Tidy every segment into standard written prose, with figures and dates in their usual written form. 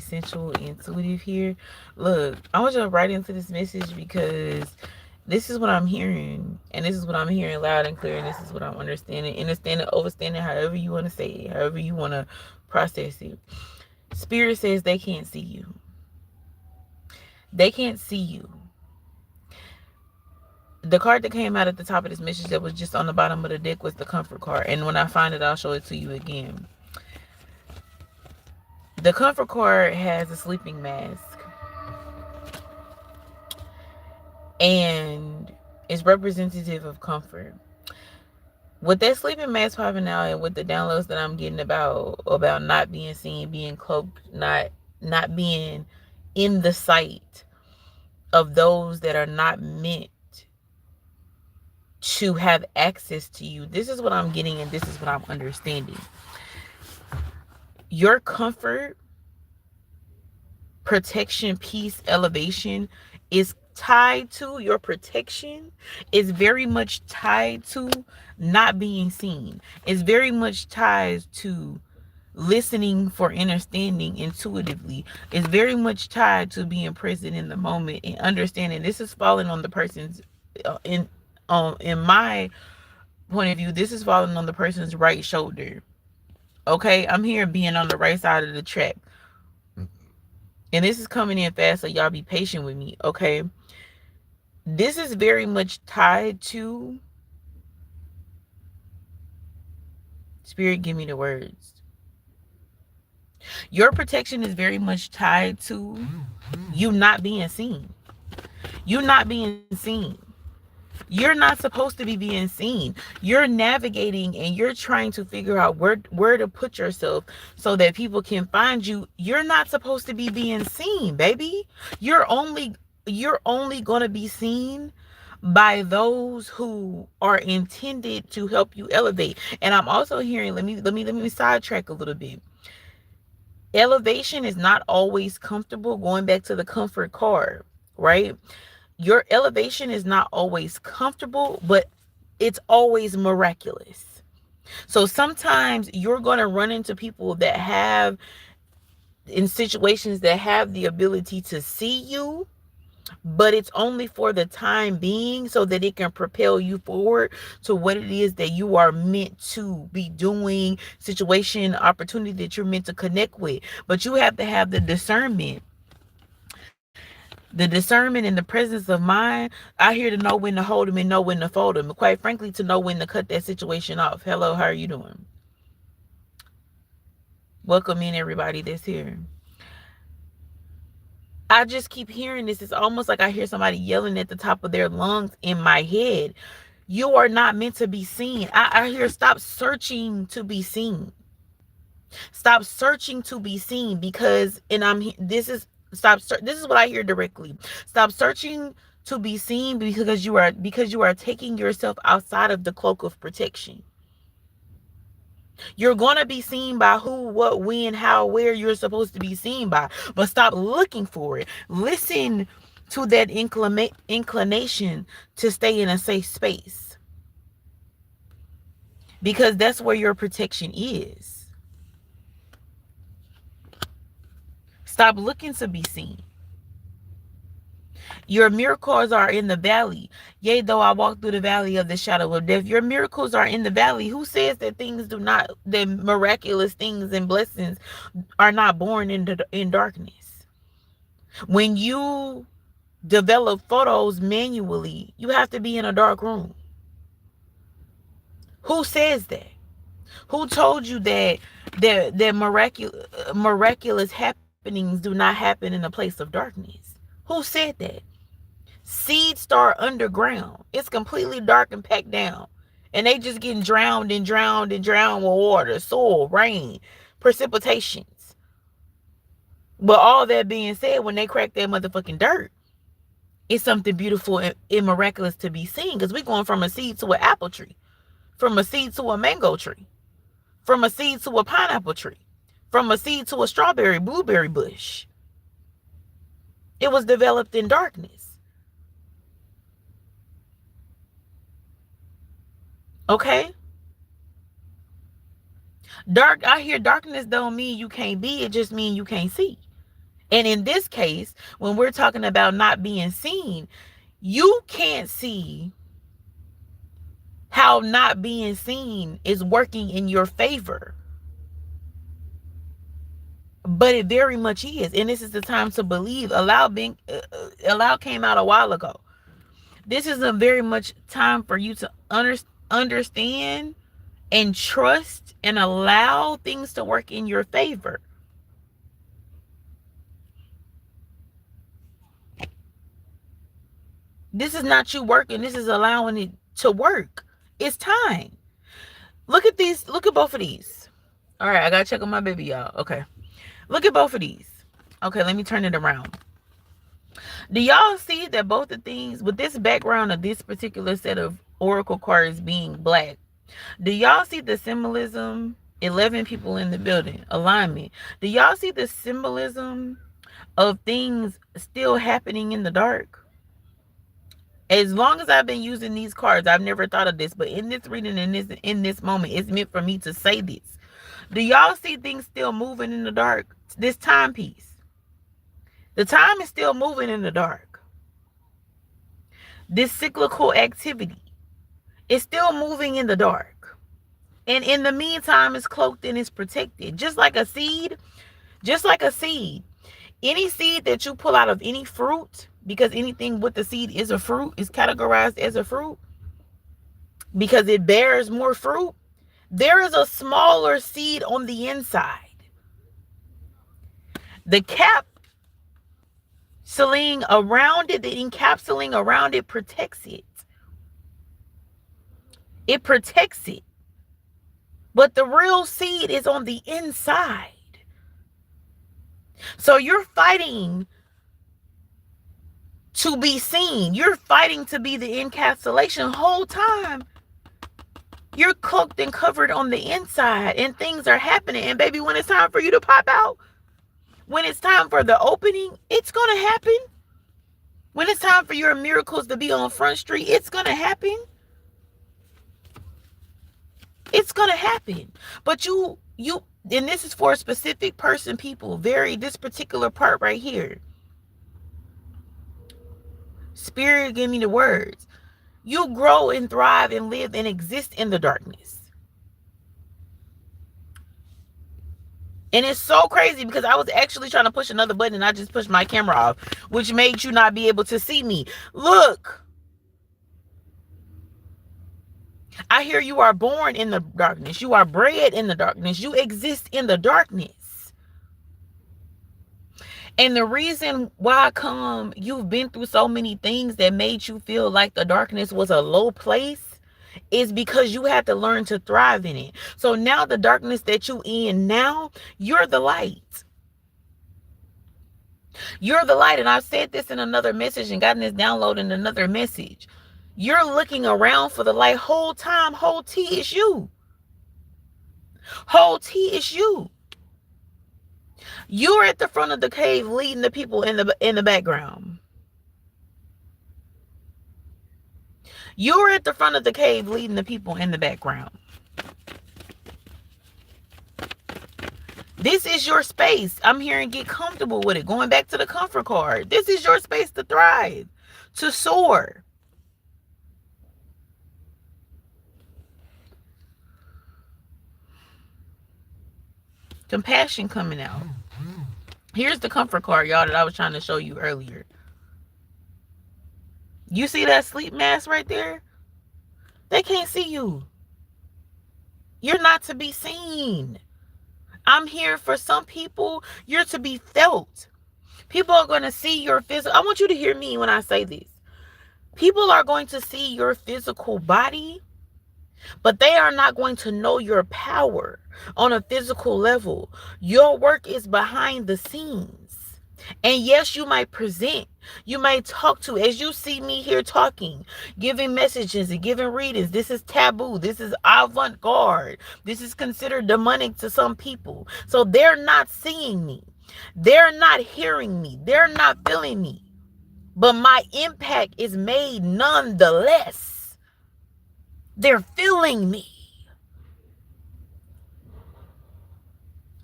sensual, intuitive here. Look, I want you to write into this message because this is what I'm hearing, and this is what I'm hearing loud and clear, and this is what I'm understanding, overstanding, however you want to say it, however you want to process it. Spirit says they can't see you. They can't see you. The card that came out at the top of this message that was just on the bottom of the deck was the comfort card. And when I find it, I'll show it to you again. The comfort card has a sleeping mask. And it's representative of comfort. With that sleeping mask popping out and with the downloads that I'm getting about not being seen, being cloaked, not being in the sight of those that are not meant to have access to you. This is what I'm getting, and this is what I'm understanding. Your comfort, protection, peace, elevation is tied to your protection, is very much tied to not being seen. It's very much tied to listening for understanding intuitively. It's very much tied to being present in the moment and understanding. This is falling on the person's in my point of view, this is falling on the person's right shoulder. Okay, I'm here being on the right side of the track, and this is coming in fast, so y'all be patient with me. Okay, this is very much tied to Spirit. Give me the words. Your protection is very much tied to you not being seen. You not being seen. You're not supposed to be being seen. You're navigating and you're trying to figure out where to put yourself so that people can find you. You're not supposed to be being seen, baby. You're only going to be seen by those who are intended to help you elevate. And I'm also hearing, let me sidetrack a little bit. Elevation is not always comfortable. Going back to the comfort card, right? Your elevation is not always comfortable, but it's always miraculous. So sometimes you're going to run into people that have, in situations that have the ability to see you, but it's only for the time being so that it can propel you forward to what it is that you are meant to be doing, situation, opportunity that you're meant to connect with. But you have to have the discernment. The discernment and the presence of mind. I here to know when to hold them and know when to fold them. Quite frankly, to know when to cut that situation off. Hello, how are you doing? Welcome in everybody that's here. I just keep hearing this. It's almost like I hear somebody yelling at the top of their lungs in my head. You are not meant to be seen. I hear stop searching to be seen. Stop searching to be seen because, and this is what I hear directly. Stop searching to be seen because you are taking yourself outside of the cloak of protection. You're going to be seen by who, what, when, how, where you're supposed to be seen by. But stop looking for it. Listen to that inclination to stay in a safe space. Because that's where your protection is. Stop looking to be seen. Your miracles are in the valley. Yea, though I walk through the valley of the shadow of death. Your miracles are in the valley. Who says that that miraculous things and blessings are not born in darkness? When you develop photos manually, you have to be in a dark room. Who says that? Who told you that miraculous happenings do not happen in a place of darkness? Who said that? Seeds start underground. It's completely dark and packed down. And they just getting drowned with water, soil, rain, precipitations. But all that being said, when they crack that motherfucking dirt, it's something beautiful and miraculous to be seen. Because we're going from a seed to an apple tree. From a seed to a mango tree. From a seed to a pineapple tree. From a seed to a strawberry, blueberry bush. It was developed in darkness. Okay? I hear darkness don't mean you can't be. It just means you can't see. And in this case, when we're talking about not being seen, you can't see how not being seen is working in your favor. But it very much is. And this is the time to believe. Allow came out a while ago. This is a very much time for you to understand and trust and allow things to work in your favor. This is not you working. This is allowing it to work. It's time. Look at these. Look at both of these. All right, I got to check on my baby, y'all. Okay. Look at both of these. Okay, let me turn it around. Do y'all see that both the things, with this background of this particular set of oracle cards being black, do y'all see the symbolism? 11 people in the building. Alignment. Do y'all see the symbolism of things still happening in the dark? As long as I've been using these cards, I've never thought of this, but in this reading, in this moment, it's meant for me to say this. Do y'all see things still moving in the dark? This timepiece. The time is still moving in the dark. This cyclical activity is still moving in the dark. And in the meantime, it's cloaked and it's protected. Just like a seed. Just like a seed. Any seed that you pull out of any fruit, because anything with the seed is a fruit, is categorized as a fruit, because it bears more fruit, there is a smaller seed on the inside. The capsuling around it, the encapsulating around it protects it. It protects it. But the real seed is on the inside. So you're fighting to be seen. You're fighting to be the encapsulation. Whole time you're cloaked and covered on the inside, and things are happening. And baby, when it's time for you to pop out, when it's time for the opening, it's going to happen. When it's time for your miracles to be on Front Street, it's going to happen. It's going to happen. But you, and this is for a specific person, people, this particular part right here. Spirit, give me the words. You grow and thrive and live and exist in the darkness. And it's so crazy because I was actually trying to push another button and I just pushed my camera off, which made you not be able to see me. Look. I hear you are born in the darkness. You are bred in the darkness. You exist in the darkness. And the reason why you've been through so many things that made you feel like the darkness was a low place is because you had to learn to thrive in it. So now the darkness that you in now, you're the light. You're the light. And I've said this in another message and gotten this download in another message. You're looking around for the light whole time. Whole T is you. Whole T is you. You're at the front of the cave leading the people in the background. You're at the front of the cave leading the people in the background. This is your space. I'm here and get comfortable with it. Going back to the comfort card. This is your space to thrive, to soar. Compassion coming out. Here's the comfort card, y'all, that I was trying to show you earlier. You see that sleep mask right there? They can't see you. You're not to be seen. I'm here for some people. You're to be felt. People are going to see your physical. I want you to hear me when I say this. People are going to see your physical body, but they are not going to know your power on a physical level. Your work is behind the scenes. And yes, you might present, you might talk to, as you see me here talking, giving messages and giving readings. This is taboo. This is avant-garde. This is considered demonic to some people. So they're not seeing me. They're not hearing me. They're not feeling me. But my impact is made nonetheless. They're feeling me.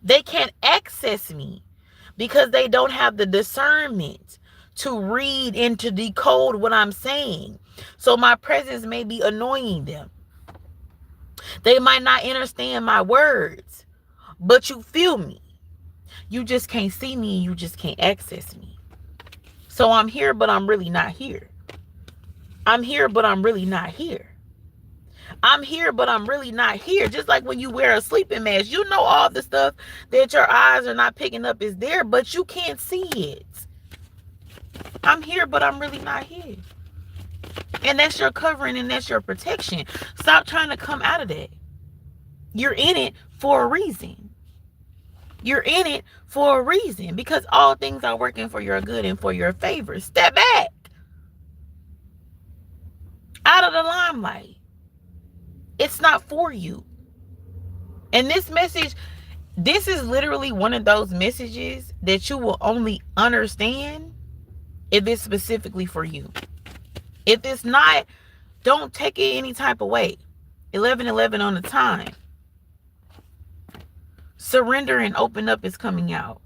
They can't access me, because they don't have the discernment to read and to decode what I'm saying. So my presence may be annoying them. They might not understand my words, but you feel me. You just can't see me. You just can't access me. So I'm here, but I'm really not here. I'm here, but I'm really not here. I'm here, but I'm really not here. Just like when you wear a sleeping mask, you know all the stuff that your eyes are not picking up is there, but you can't see it. I'm here, but I'm really not here. And that's your covering and that's your protection. Stop trying to come out of that. You're in it for a reason. You're in it for a reason, because all things are working for your good and for your favor. Step back out of the limelight. It's not for you. And this message, this is literally one of those messages that you will only understand if it's specifically for you. If it's not, don't take it any type of way. 11:11 on the time. Surrender and open up is coming out.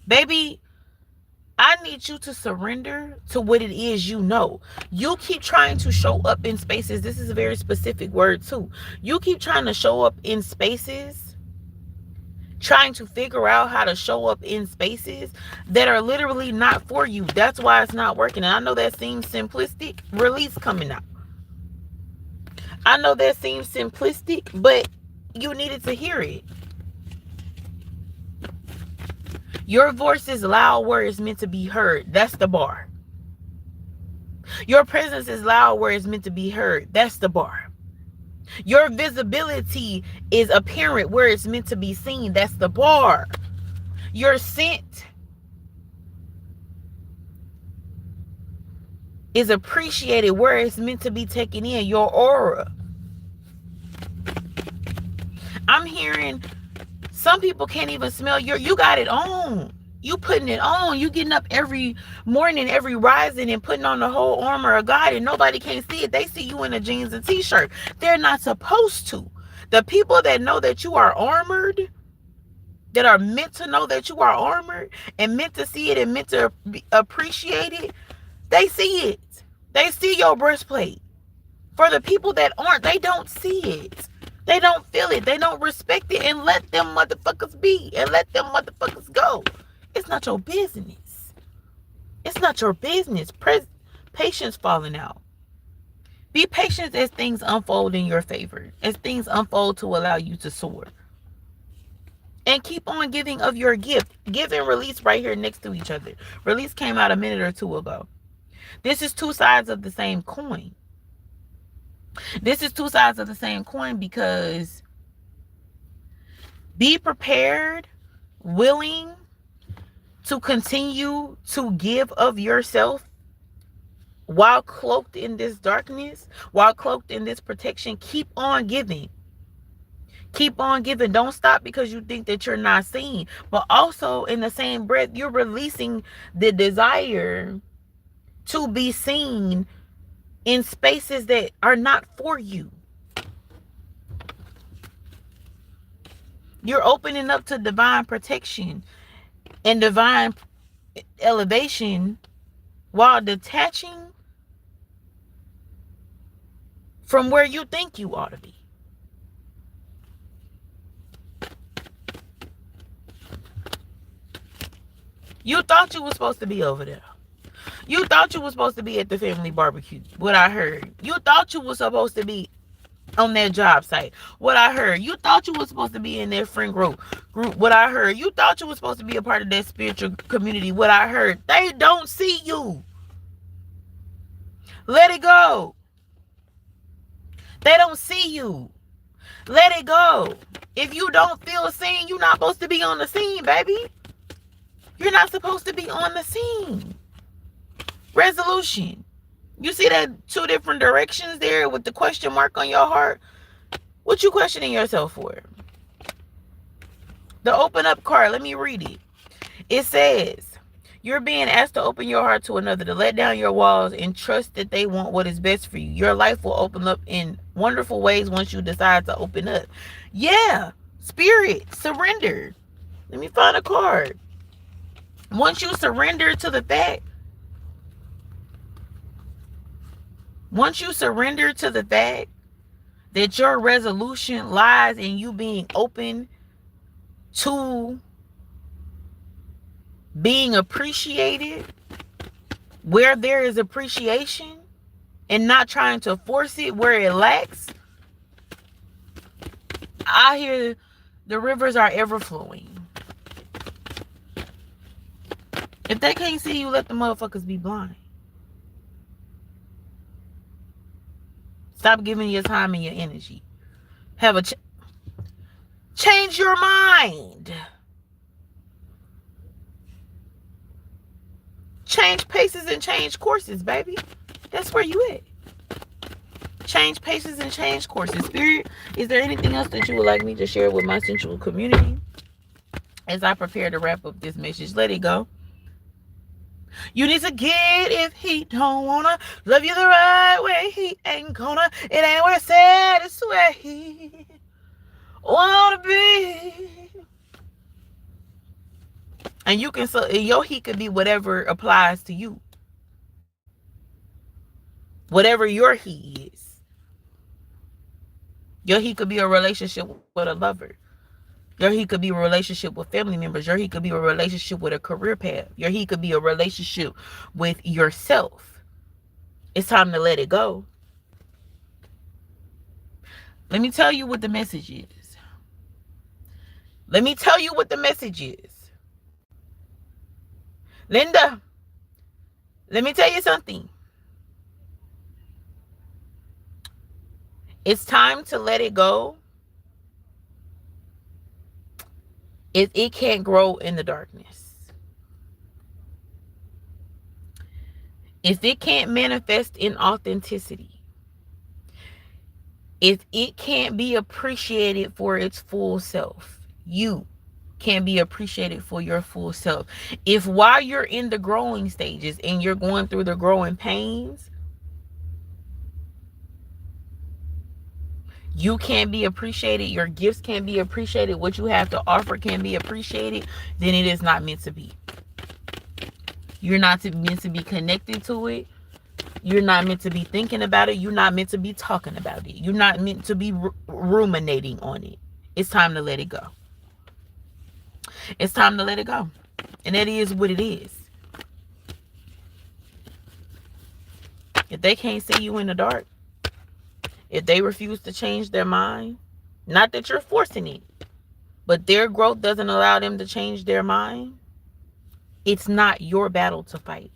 Baby, I need you to surrender to what it is you know. You keep trying to show up in spaces. This is a very specific word too. You keep trying to show up in spaces, trying to figure out how to show up in spaces that are literally not for you. That's why it's not working. And I know that seems simplistic. Release coming out. I know that seems simplistic, but you needed to hear it. Your voice is loud where it's meant to be heard. That's the bar. Your presence is loud where it's meant to be heard. That's the bar. Your visibility is apparent where it's meant to be seen. That's the bar. Your scent is appreciated where it's meant to be taken in. Your aura. I'm hearing some people can't even smell you got it on. You putting it on. You getting up every morning, every rising, and putting on the whole armor of God, and nobody can see it. They see you in a jeans and t-shirt. They're not supposed to. The people that know that you are armored, that are meant to know that you are armored and meant to see it and meant to appreciate it, they see it. They see your breastplate. For the people that aren't, they don't see it. They don't feel it. They don't respect it. And let them motherfuckers be. And let them motherfuckers go. It's not your business. It's not your business. Patience falling out. Be patient as things unfold in your favor. As things unfold to allow you to soar. And keep on giving of your gift. Give and release right here next to each other. Release came out a minute or two ago. This is two sides of the same coin. This is two sides of the same coin, because be prepared, willing to continue to give of yourself while cloaked in this darkness, while cloaked in this protection. Keep on giving. Keep on giving. Don't stop because you think that you're not seen. But also in the same breath, you're releasing the desire to be seen in spaces that are not for you. You're opening up to divine protection and divine elevation while detaching from where you think you ought to be. You thought you were supposed to be over there. You thought you were supposed to be at the family barbecue. What I heard. You thought you were supposed to be on that job site. What I heard. You thought you were supposed to be in that friend group. What I heard. You thought you were supposed to be a part of that spiritual community. What I heard. They don't see you. Let it go. They don't see you. Let it go. If you don't feel seen, you're not supposed to be on the scene, baby. You're not supposed to be on the scene. Resolution. You see that two different directions there with the question mark on your heart? What you questioning yourself for? The open up card, let me read it. It says, you're being asked to open your heart to another, to let down your walls and trust that they want what is best for you. Your life will open up in wonderful ways once you decide to open up. Yeah, spirit, surrender. Let me find a card. Once you surrender to the fact, once you surrender to the fact that your resolution lies in you being open to being appreciated where there is appreciation and not trying to force it where it lacks, I hear the rivers are ever flowing. If they can't see you, let the motherfuckers be blind. Stop giving your time and your energy. Have a change your mind. Change paces and change courses, baby. That's where you at. Change paces and change courses. Spirit, is there anything else that you would like me to share with my sensual community as I prepare to wrap up this message? Let it go. You need to get if he don't wanna love you the right way. He ain't gonna. It ain't where it's at. It's where he wanna be. And you can, so your he could be whatever applies to you. Whatever your he is. Your he could be a relationship with a lover. Your he could be a relationship with family members. Your he could be a relationship with a career path. Your he could be a relationship with yourself. It's time to let it go. Let me tell you what the message is. Let me tell you what the message is. Linda, let me tell you something. It's time to let it go if it can't grow in the darkness. If it can't manifest in authenticity. If it can't be appreciated for its full self. You can be appreciated for your full self. If while you're in the growing stages and you're going through the growing pains, you can't be appreciated, your gifts can't be appreciated, what you have to offer can't be appreciated, then it is not meant to be. You're not meant to be connected to it. You're not meant to be thinking about it. You're not meant to be talking about it. You're not meant to be ruminating on it. It's time to let it go. It's time to let it go. And that is what it is. If they can't see you in the dark, if they refuse to change their mind, not that you're forcing it, but their growth doesn't allow them to change their mind, it's not your battle to fight.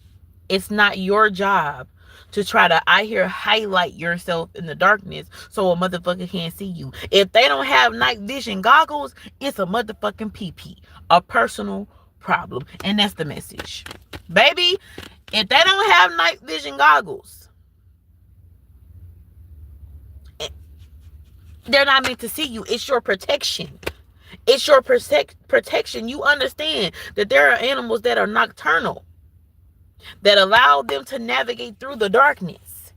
It's not your job to try to, highlight yourself in the darkness so a motherfucker can't see you. If they don't have night vision goggles, it's a motherfucking PP, a personal problem. And that's the message. Baby, if they don't have night vision goggles, they're not meant to see you. It's your protection. It's your protection. You understand that there are animals that are nocturnal that allow them to navigate through the darkness.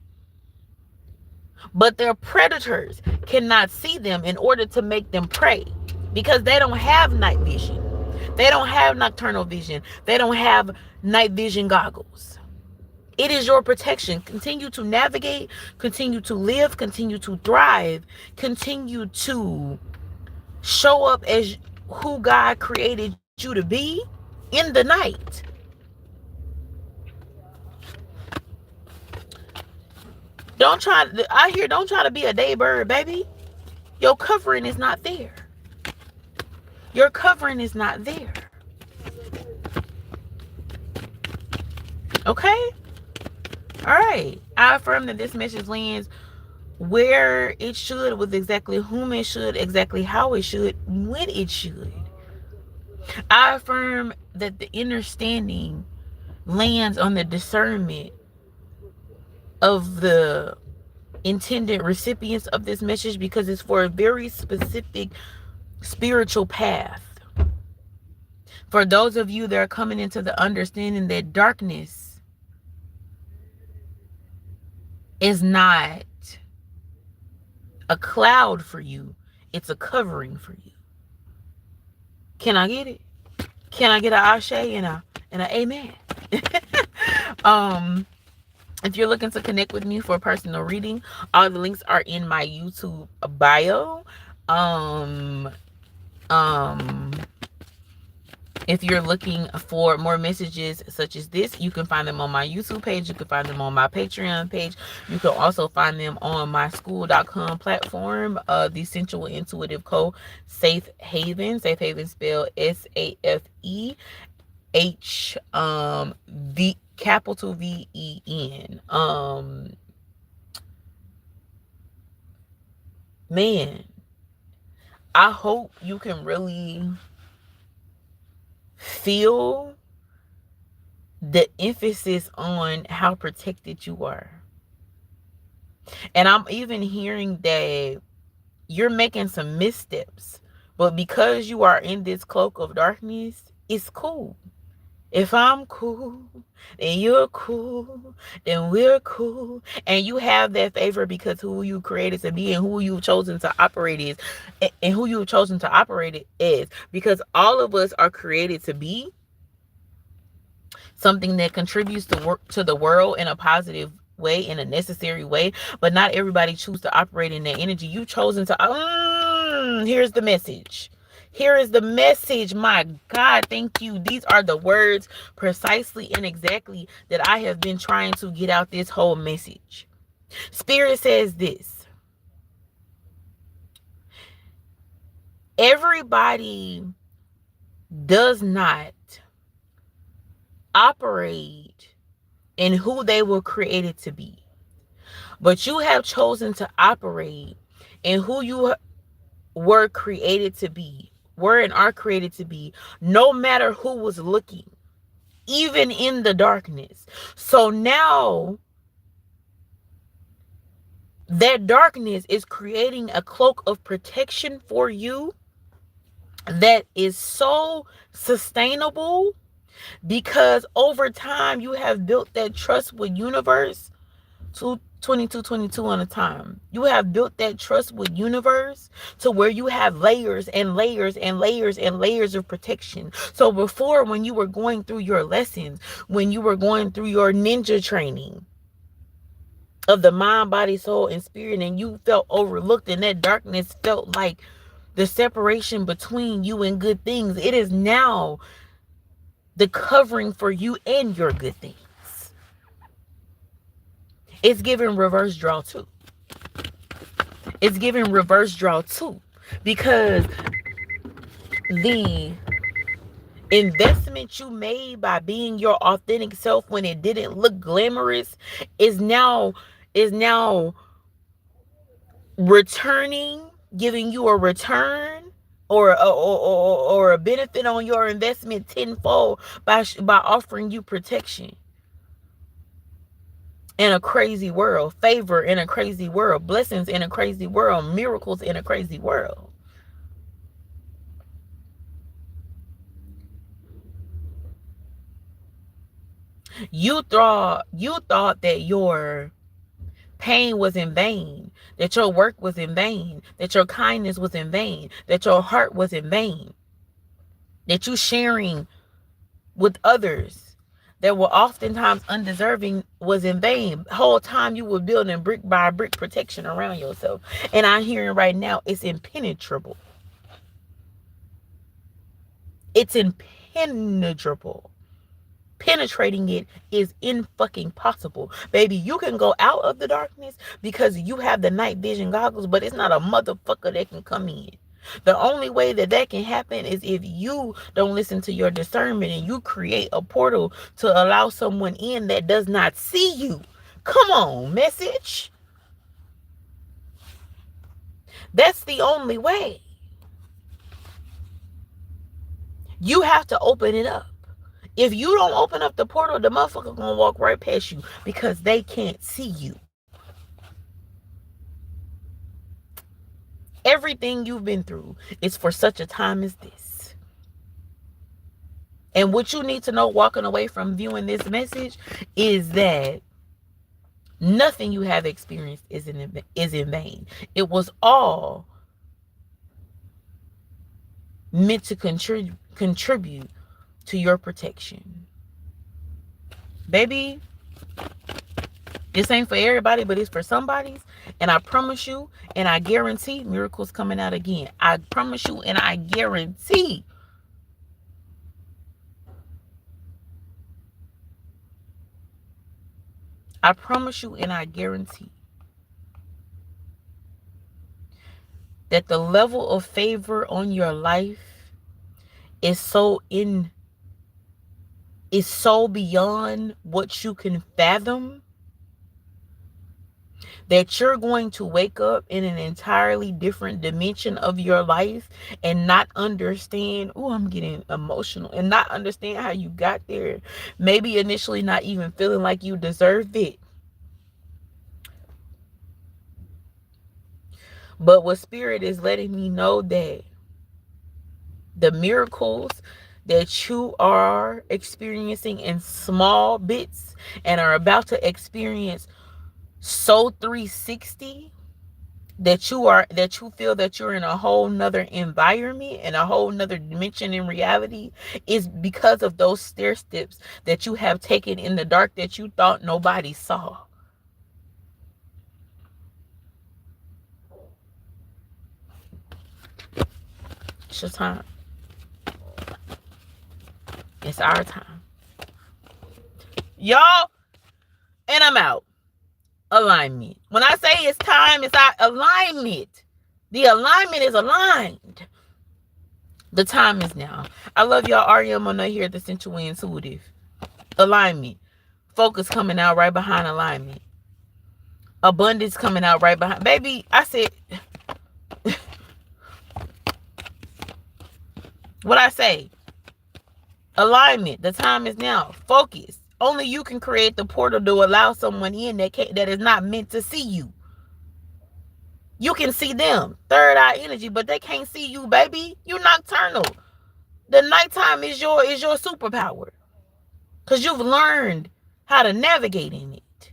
But their predators cannot see them in order to make them prey because they don't have night vision. They don't have nocturnal vision. They don't have night vision goggles. It is your protection. Continue to navigate, continue to live, continue to thrive, continue to show up as who God created you to be in the night. Don't try to be a daybird, baby. Your covering is not there. Your covering is not there. Okay? All right. I affirm that this message lands where it should, with exactly whom it should, exactly how it should, when it should. I affirm that the understanding lands on the discernment of the intended recipients of this message because it's for a very specific spiritual path. For those of you that are coming into the understanding that darkness is not a cloud for you, it's a covering for you. Can I get it? Can I get an ashe and a amen? um if you're looking to connect with me for personal reading, all the links are in my YouTube bio. um um if you're looking for more messages such as this, you can find them on my YouTube page. You can find them on my Patreon page. You can also find them on my school.com platform, the Sensual Intuitive Co. Safe Haven. Safe Haven spelled SAFEH V capital VEN. Man, I hope you can really feel the emphasis on how protected you are. And I'm even hearing that you're making some missteps, but because you are in this cloak of darkness, it's cool. If I'm cool, then you're cool, then we're cool. And you have that favor because who you created to be and who you've chosen to operate is, and who you've chosen to operate it is. Because all of us are created to be something that contributes to work to the world in a positive way, in a necessary way, but not everybody chooses to operate in that energy. You've chosen to here's the message. Here is the message. My God, thank you. These are the words precisely and exactly that I have been trying to get out this whole message. Spirit says this: everybody does not operate in who they were created to be, but you have chosen to operate in who you were created to be, were and are created to be, no matter who was looking, even in the darkness. So now that darkness is creating a cloak of protection for you that is so sustainable, because over time you have built that trust with universe. 22 on a time. You have built that trust with universe to where you have layers and layers and layers and layers of protection. So before, when you were going through your lessons, when you were going through your ninja training of the mind, body, soul, and spirit, and you felt overlooked, and that darkness felt like the separation between you and good things, it is now the covering for you and your good things. It's giving reverse draw too. It's giving reverse draw too. Because the investment you made by being your authentic self when it didn't look glamorous is now returning, giving you a return or a benefit on your investment tenfold by offering you protection in a crazy world, favor in a crazy world, blessings in a crazy world, miracles in a crazy world. You thought that your pain was in vain, that your work was in vain, that your kindness was in vain, that your heart was in vain, that you sharing with others that were oftentimes undeserving was in vain. The whole time you were building brick by brick protection around yourself. And I'm hearing right now it's impenetrable. It's impenetrable. Penetrating it is in fucking possible. Baby, you can go out of the darkness because you have the night vision goggles, but it's not a motherfucker that can come in. The only way that can happen is if you don't listen to your discernment and you create a portal to allow someone in that does not see you. Come on, message. That's the only way. You have to open it up. If you don't open up the portal, the motherfucker gonna walk right past you because they can't see you. Everything you've been through is for such a time as this. And what you need to know walking away from viewing this message is that nothing you have experienced is in vain. It was all meant to contribute to your protection. Baby, this ain't for everybody, but it's for somebody's. And I promise you, and I guarantee miracles coming out again. I promise you, and I guarantee. I promise you, and I guarantee that the level of favor on your life is so beyond what you can fathom, that you're going to wake up in an entirely different dimension of your life and not understand. Oh, I'm getting emotional. And not understand how you got there. Maybe initially not even feeling like you deserved it. But what Spirit is letting me know, that the miracles that you are experiencing in small bits and are about to experience so 360, that you feel that you're in a whole nother environment and a whole nother dimension in reality, is because of those stair steps that you have taken in the dark that you thought nobody saw. It's your time. It's our time. Y'all, and I'm out. Alignment. When I say it's time, it's our alignment. The alignment is aligned. The time is now. I love y'all. REM on here, the sensual intuitive. Alignment. Focus coming out right behind alignment. Abundance coming out right behind. Baby, I said what I say. Alignment. The time is now. Focus. Only you can create the portal to allow someone in that is not meant to see you. You can see them. Third eye energy, but they can't see you, baby. You're nocturnal. The nighttime is your superpower. Because you've learned how to navigate in it.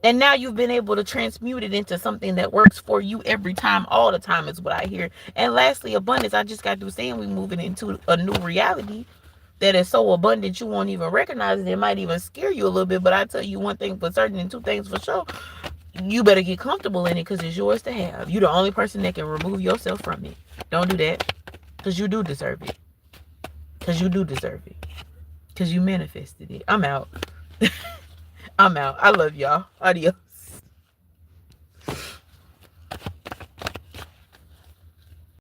And now you've been able to transmute it into something that works for you every time, all the time, is what I hear. And lastly, abundance. I just got through saying we're moving into a new reality that is so abundant you won't even recognize it. It might even scare you a little bit. But I tell you one thing for certain and two things for sure. You better get comfortable in it, because it's yours to have. You're the only person that can remove yourself from it. Don't do that, because you do deserve it. Because you do deserve it. Because you manifested it. I'm out. I'm out. I love y'all. Adios.